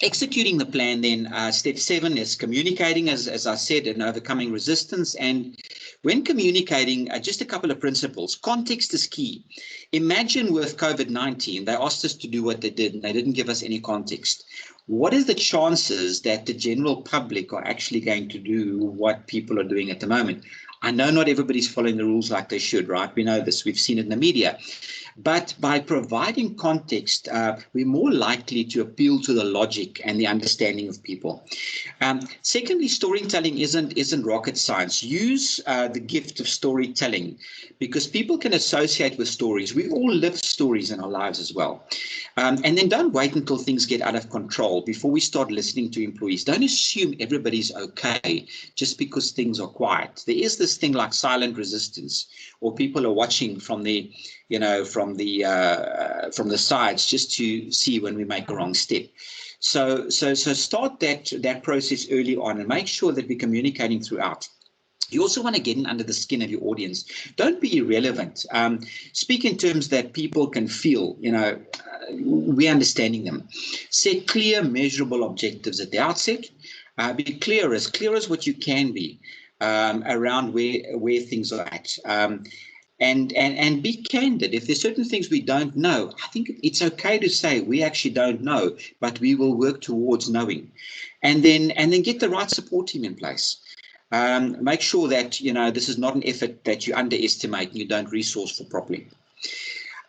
executing the plan then, step 7 is communicating, as I said, and overcoming resistance. And when communicating, just a couple of principles. Context is key. Imagine with COVID-19, they asked us to do what they did, and they didn't give us any context. What are the chances that the general public are actually going to do what people are doing at the moment? I know not everybody's following the rules like they should, right? We know this. We've seen it in the media. But by providing context, we're more likely to appeal to the logic and the understanding of people. Secondly, storytelling isn't rocket science. Use the gift of storytelling, because people can associate with stories. We all live stories in our lives as well. And then don't wait until things get out of control before we start listening to employees. Don't assume everybody's okay just because things are quiet. There is this thing like silent resistance, or people are watching from the sides just to see when we make a wrong step. So start that process early on and make sure that we're communicating throughout. You also want to get in under the skin of your audience. Don't be irrelevant. Speak in terms that people can feel, we're understanding them. Set clear, measurable objectives at the outset. Be clear as what you can be around where things are at. and be candid. If there's certain things we don't know, I think it's okay to say we actually don't know, but we will work towards knowing, and then get the right support team in place. Make sure that this is not an effort that you underestimate and you don't resource for properly.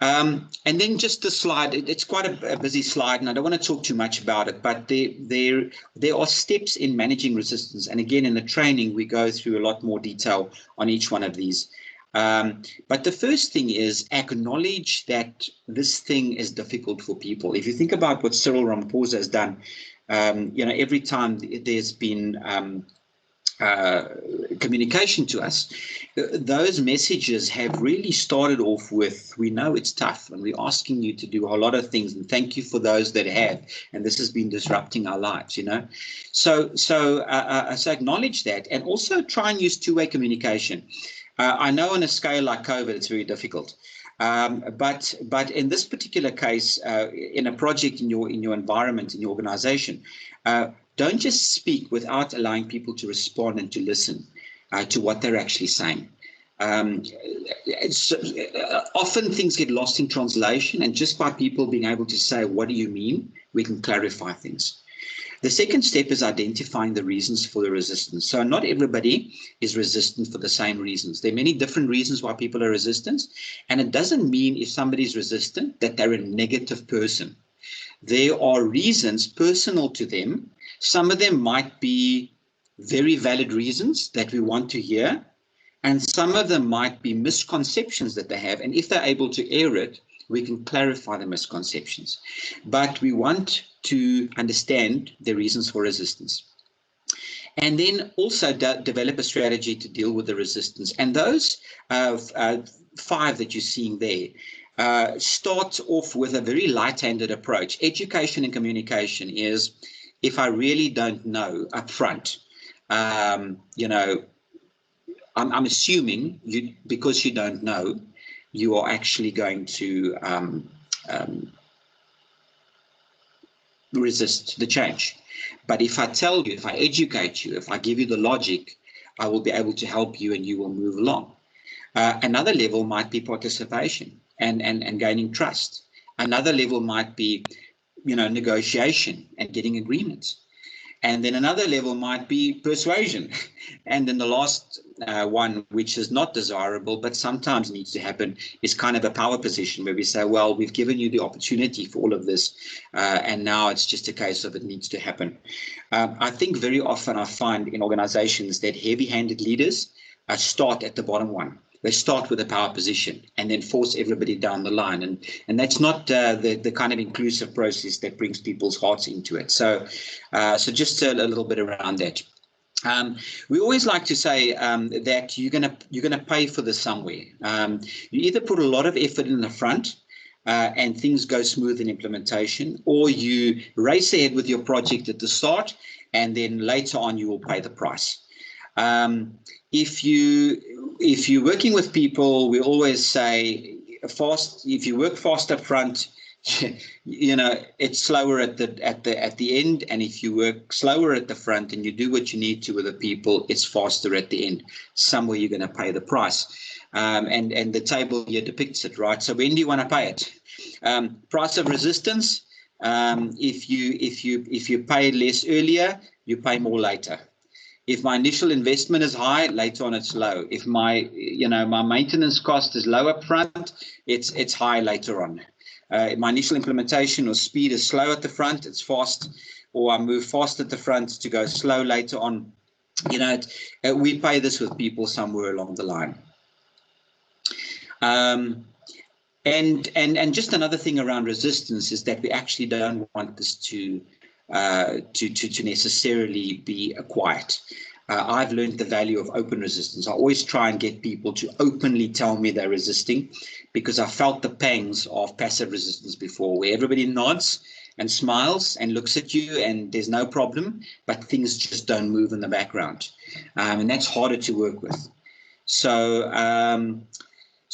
And then just the slide, it's quite a busy slide, and I don't want to talk too much about it, but there are steps in managing resistance. And again, in the training, we go through a lot more detail on each one of these. But the first thing is acknowledge that this thing is difficult for people. If you think about what Cyril Ramaphosa has done, every time there's been communication to us, those messages have really started off with, we know it's tough and we're asking you to do a lot of things, and thank you for those that have, and this has been disrupting our lives, so acknowledge that, and also try and use two-way communication. I know on a scale like COVID it's very difficult, but in this particular case, in a project, in your environment, in your organization, don't just speak without allowing people to respond and to listen to what they're actually saying. Often things get lost in translation, and just by people being able to say, what do you mean, we can clarify things. The second step is identifying the reasons for the resistance. So not everybody is resistant for the same reasons. There are many different reasons why people are resistant, and it doesn't mean if somebody's resistant that they're a negative person. There are reasons personal to them. Some of them might be very valid reasons that we want to hear, and some of them might be misconceptions that they have. And if they're able to air it, we can clarify the misconceptions. But we want to understand the reasons for resistance. And then also develop a strategy to deal with the resistance. And those 5 that you're seeing there start off with a very light-handed approach. Education and communication is, if I really don't know up front, I'm assuming because you don't know, you are actually going to resist the change. But if I tell you, if I educate you, if I give you the logic, I will be able to help you and you will move along. Another level might be participation and gaining trust. Another level might be, negotiation and getting agreements. And then another level might be persuasion. And then the last one, which is not desirable, but sometimes needs to happen, is kind of a power position where we say, well, we've given you the opportunity for all of this, and now it's just a case of it needs to happen. I think very often I find in organizations that heavy-handed leaders start at the bottom one. They start with a power position and then force everybody down the line. And that's not the kind of inclusive process that brings people's hearts into it. So just a little bit around that. We always like to say that you're gonna pay for this somewhere. You either put a lot of effort in the front and things go smooth in implementation, or you race ahead with your project at the start and then later on you will pay the price. If you're working with people, we always say if you work fast up front, it's slower at the end, and if you work slower at the front and you do what you need to with the people, it's faster at the end. Somewhere you're going to pay the price, and the table here depicts it, right? So when do you want to pay it? Price of resistance. If you pay less earlier, you pay more later. If my initial investment is high, later on it's low. If my maintenance cost is low up front, it's high later on. If my initial implementation or speed is slow at the front, it's fast, or I move fast at the front to go slow later on. We pay this with people somewhere along the line. And just another thing around resistance is that we actually don't want this to necessarily be quiet. I've learned the value of open resistance. I always try and get people to openly tell me they're resisting, because I felt the pangs of passive resistance before, where everybody nods and smiles and looks at you and there's no problem, but things just don't move in the background. And that's harder to work with. So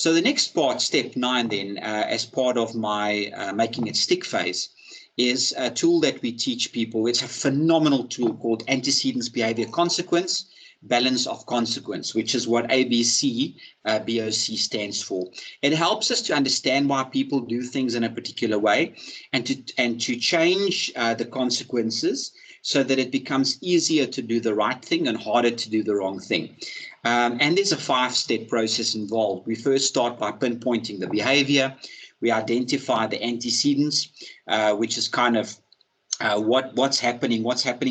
the next part, step 9 then, as part of my making it stick phase, is a tool that we teach people. It's a phenomenal tool called antecedents behavior consequence balance of consequence, which is what ABC BOC stands for. It helps us to understand why people do things in a particular way, and to change the consequences so that it becomes easier to do the right thing and harder to do the wrong thing. And there's a 5-step process involved. We first start by pinpointing the behavior. We identify the antecedents, which is kind of what's happening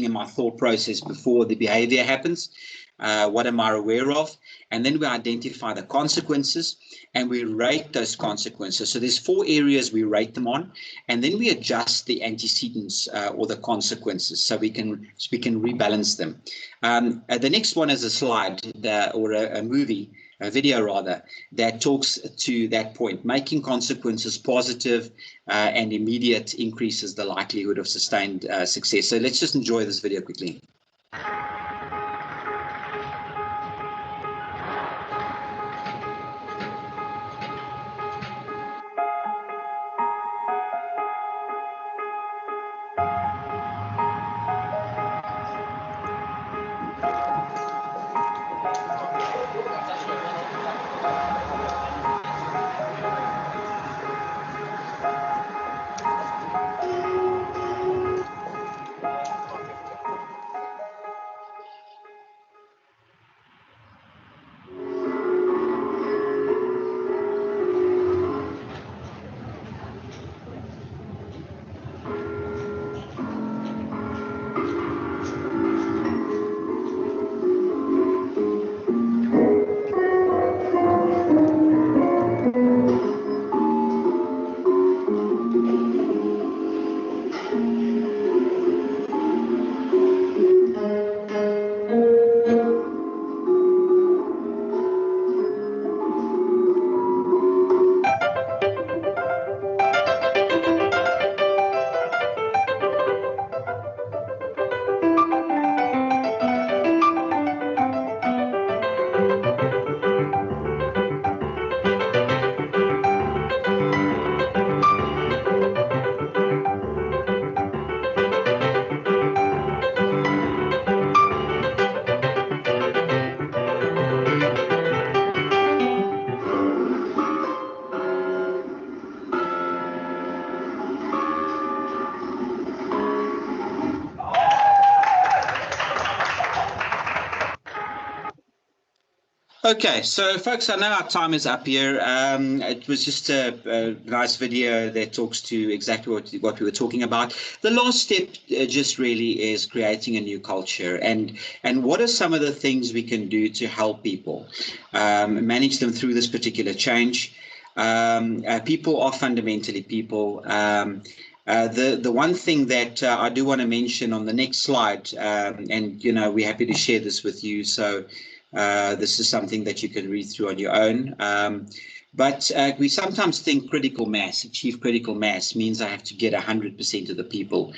in my thought process before the behavior happens. What am I aware of? And then we identify the consequences, and we rate those consequences. So there's 4 areas we rate them on, and then we adjust the antecedents or the consequences so we can rebalance them. The next one is a slide or a movie, a video rather, that talks to that point. Making consequences positive and immediate increases the likelihood of sustained success. So let's just enjoy this video quickly. Okay, so folks, I know our time is up here. It was just a nice video that talks to exactly what we were talking about. The last step just really is creating a new culture, and what are some of the things we can do to help people manage them through this particular change. People are fundamentally people. The one thing that I do want to mention on the next slide, and we're happy to share this with you, so this is something that you can read through on your own. But we sometimes think critical mass, achieve critical mass, means I have to get 100% of the people.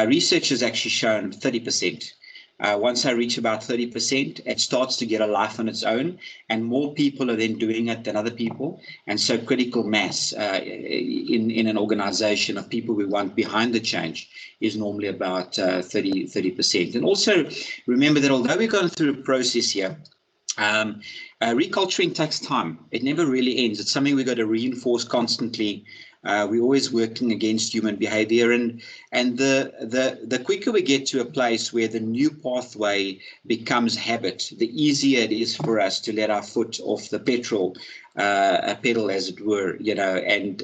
Research has actually shown 30%. Once I reach about 30%, it starts to get a life on its own, and more people are then doing it than other people. And so critical mass in an organization of people we want behind the change is normally about 30%. And also remember that although we're going through a process here, reculturing takes time. It never really ends. It's something we've got to reinforce constantly. We're always working against human behavior, and the quicker we get to a place where the new pathway becomes habit, the easier it is for us to let our foot off the pedal, as it were, and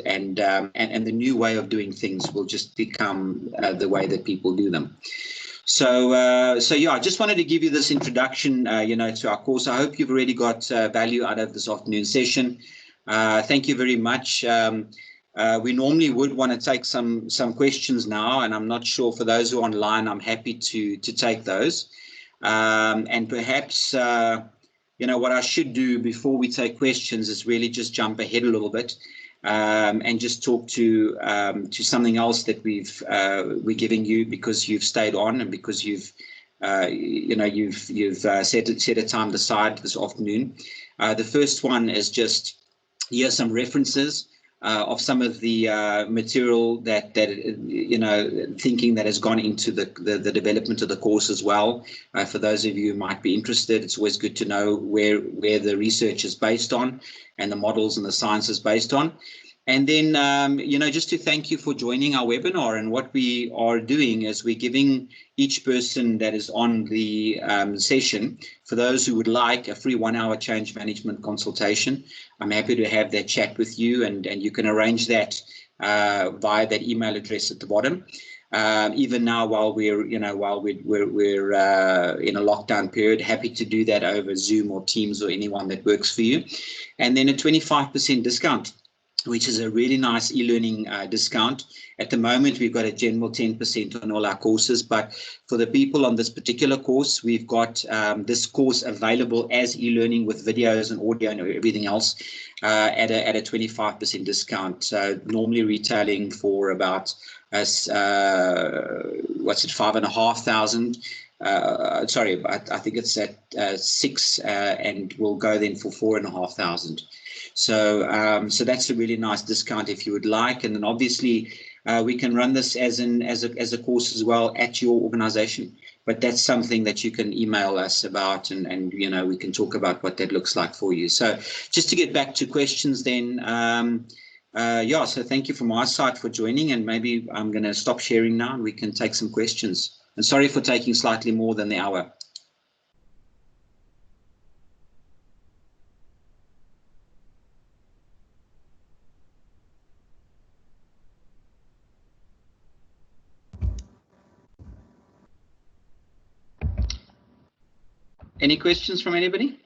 the new way of doing things will just become the way that people do them. So yeah, I just wanted to give you this introduction, to our course. I hope you've already got value out of this afternoon session. Thank you very much. We normally would want to take some questions now, and I'm not sure for those who are online, I'm happy to take those. And perhaps, what I should do before we take questions is really just jump ahead a little bit and just talk to something else that we're giving you because you've stayed on and because you've set a time aside this afternoon. The first one is just here's some references. of some of the material that thinking that has gone into the development of the course as well. For those of you who might be interested, it's always good to know where the research is based on and the models and the science is based on. And then, just to thank you for joining our webinar. And what we are doing is we're giving each person that is on the session, for those who would like, a free 1-hour change management consultation. I'm happy to have that chat with you, and you can arrange that via that email address at the bottom. Even now, while we're in a lockdown period, happy to do that over Zoom or Teams or anyone that works for you. And then a 25% discount, which is a really nice e-learning discount. At the moment, we've got a general 10% on all our courses, but for the people on this particular course, we've got this course available as e-learning with videos and audio and everything else at a 25% discount. So normally retailing for about $5,500. Sorry, I think it's at 6, and we'll go then for 4,500. So that's a really nice discount if you would like. And then obviously we can run this as a course as well at your organization. But that's something that you can email us about, and we can talk about what that looks like for you. So just to get back to questions then, so thank you from my side for joining, and maybe I'm going to stop sharing now and we can take some questions. And sorry for taking slightly more than the hour. Any questions from anybody?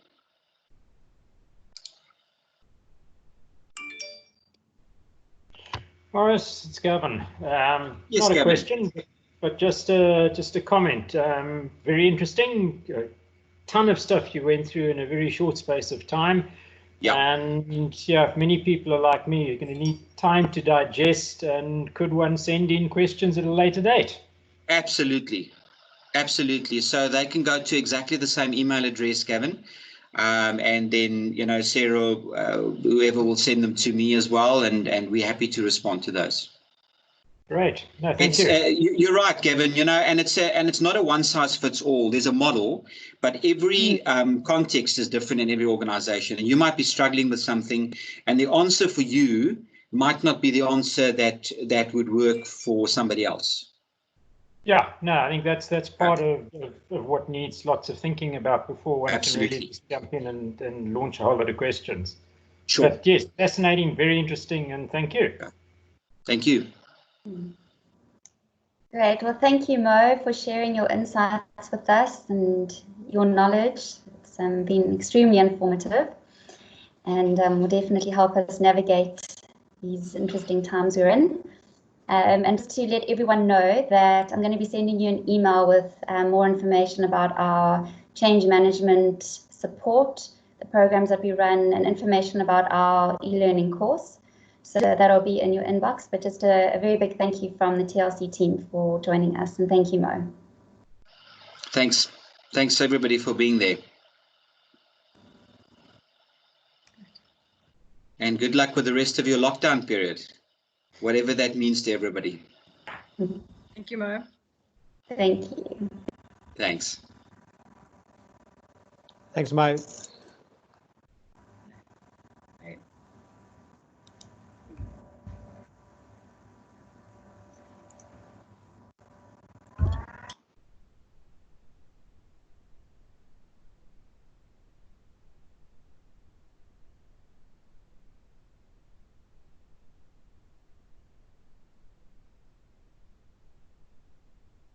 Maurice, it's Gavin. Yes, not a Gavin. question, but just a comment. Very interesting. A ton of stuff you went through in a very short space of time. Yeah. And yeah, if many people are like me, you're going to need time to digest. And could one send in questions at a later date? Absolutely. Absolutely. So they can go to exactly the same email address, Gavin. And then, Sarah, whoever will send them to me as well. And we're happy to respond to those. Great. No, thank you. You're right, Gavin, and it's not a one size fits all. There's a model, but every context is different in every organization. And you might be struggling with something, and the answer for you might not be the answer that would work for somebody else. Yeah, no, I think that's part of what needs lots of thinking about before one can really just jump in and launch a whole lot of questions. Sure. But yes, fascinating, very interesting, and thank you. Thank you. Great. Well, thank you, Mo, for sharing your insights with us and your knowledge. It's been extremely informative, and will definitely help us navigate these interesting times we're in. And just to let everyone know that I'm going to be sending you an email with more information about our change management support, the programs that we run, and information about our e-learning course. So that'll be in your inbox. But just a very big thank you from the TLC team for joining us, and thank you, Mo. Thanks everybody for being there. And good luck with the rest of your lockdown period, whatever that means to everybody. Thank you, Mo. Thank you. Thanks. Thanks, Mo.